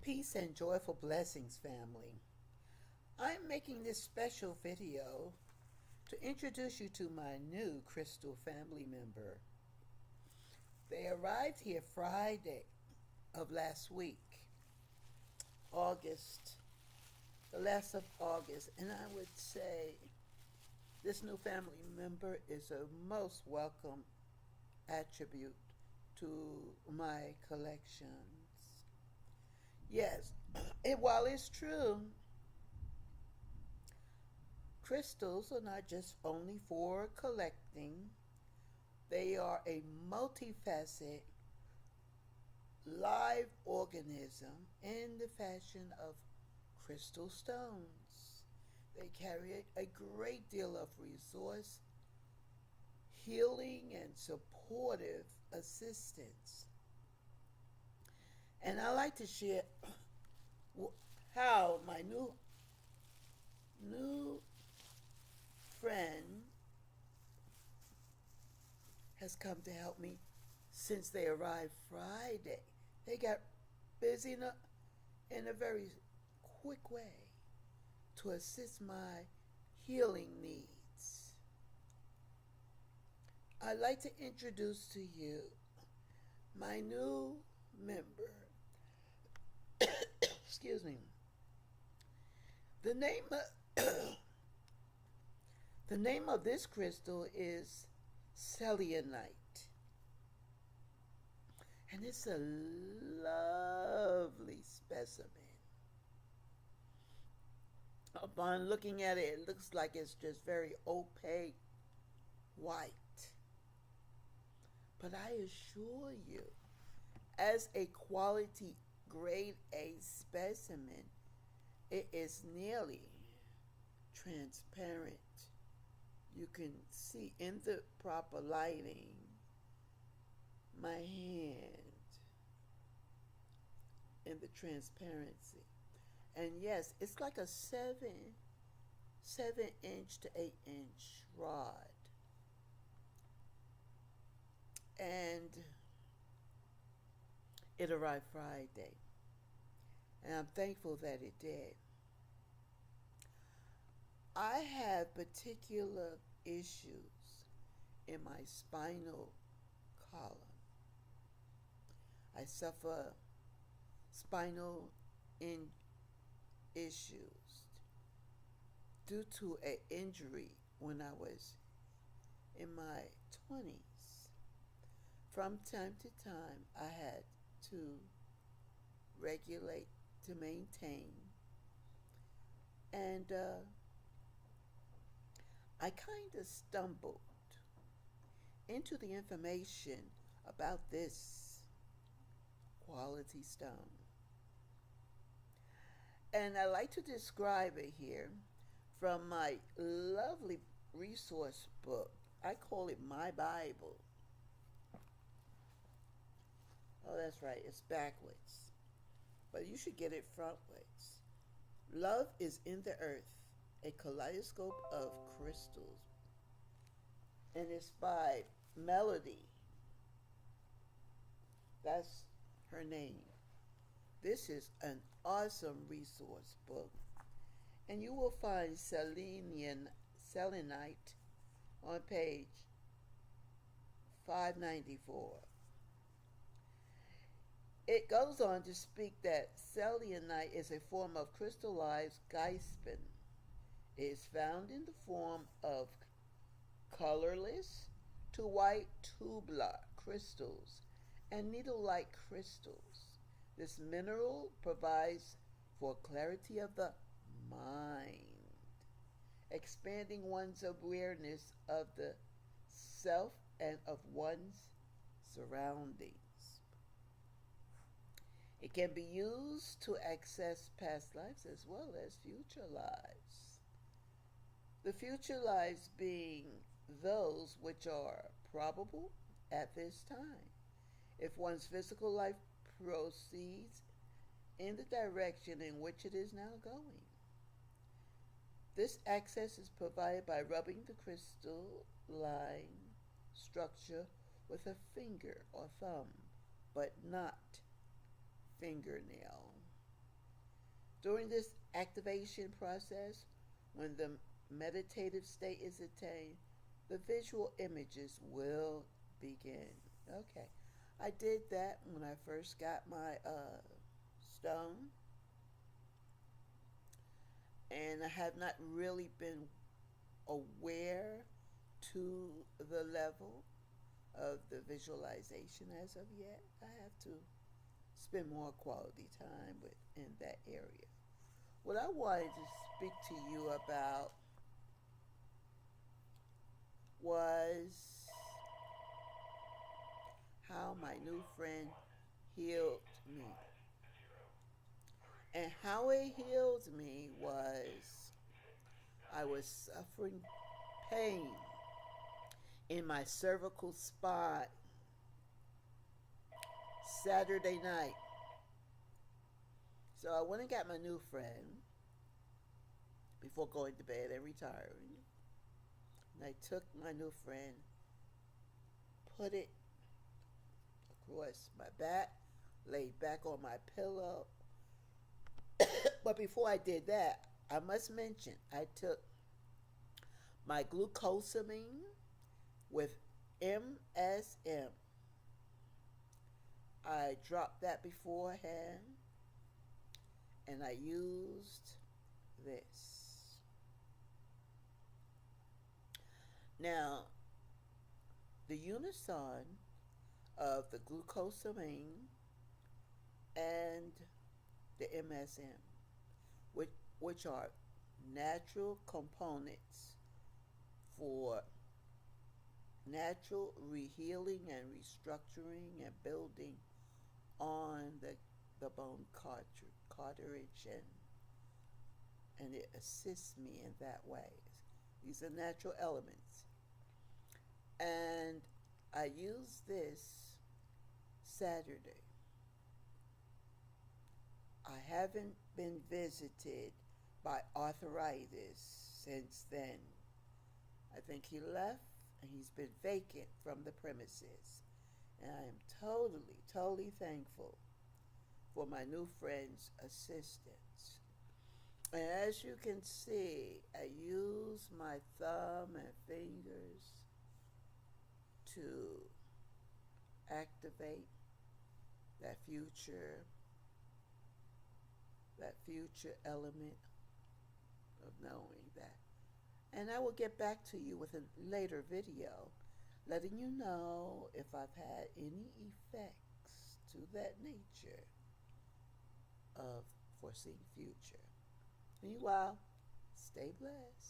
Peace and joyful blessings, family. I'm making this special video to introduce you to my new crystal family member. They arrived here Friday of last week, August, the last of August, and I would say this new family member is a most welcome attribute to my collections. Yes, while it's true, crystals are not just only for collecting, they are a multifaceted live organism in the fashion of crystal stones. They carry a great deal of resource, healing, and supportive assistance. And I like to share how my new friend has come to help me since they arrived Friday. They got busy in a very quick way to assist my healing needs. I'd like to introduce to you my new member. Excuse me. The name of the name of this crystal is selenite, and it's a lovely specimen. Upon looking at it, it looks like it's just very opaque white. But I assure you, as a quality grade A specimen, it is nearly transparent. You can see in the proper lighting my hand in the transparency. And yes, it's like a 7-inch to 8-inch rod. And it arrived Friday. And I'm thankful that it did. I have particular issues in my spinal column. I suffer spinal issues due to an injury when I was in my 20s. From time to time, I had to regulate, to maintain, and I kind of stumbled into the information about this quality stone. And I like to describe it here from my lovely resource book. I call it my Bible. Oh, that's right, it's backwards. But you should get it frontwards. Love is in the Earth, a kaleidoscope of crystals. And it's by Melody. That's her name. This is an awesome resource book. And you will find selenite on page 594. It goes on to speak that selenite is a form of crystallized gypsum. It is found in the form of colorless to white tubular crystals and needle-like crystals. This mineral provides for clarity of the mind, expanding one's awareness of the self and of one's surroundings. It can be used to access past lives as well as future lives. The future lives being those which are probable at this time, if one's physical life proceeds in the direction in which it is now going. This access is provided by rubbing the crystalline structure with a finger or thumb, but not fingernail. During this activation process, when the meditative state is attained, the visual images will begin. Okay, I did that when I first got my stone, and I have not really been aware to the level of the visualization as of yet. I have to spend more quality time in that area. What I wanted to speak to you about was how my new friend healed me. And how it healed me was I was suffering pain in my cervical spine Saturday night. So I went and got my new friend before going to bed and retiring. And I took my new friend, put it across my back, laid back on my pillow. But before I did that, I must mention I took my glucosamine with MSM. I dropped that beforehand, and I used this. Now, the unison of the glucosamine and the MSM, which are natural components for natural rehealing and restructuring and building on the bone cartilage, and it assists me in that way. These are natural elements. And I use this Saturday. I haven't been visited by arthritis since then. I think he left and he's been vacant from the premises. And I am totally, totally thankful for my new friend's assistance. And as you can see, I use my thumb and fingers to activate that future element of knowing that. And I will get back to you with a later video letting you know if I've had any effects to that nature of foreseeing future. Meanwhile, stay blessed.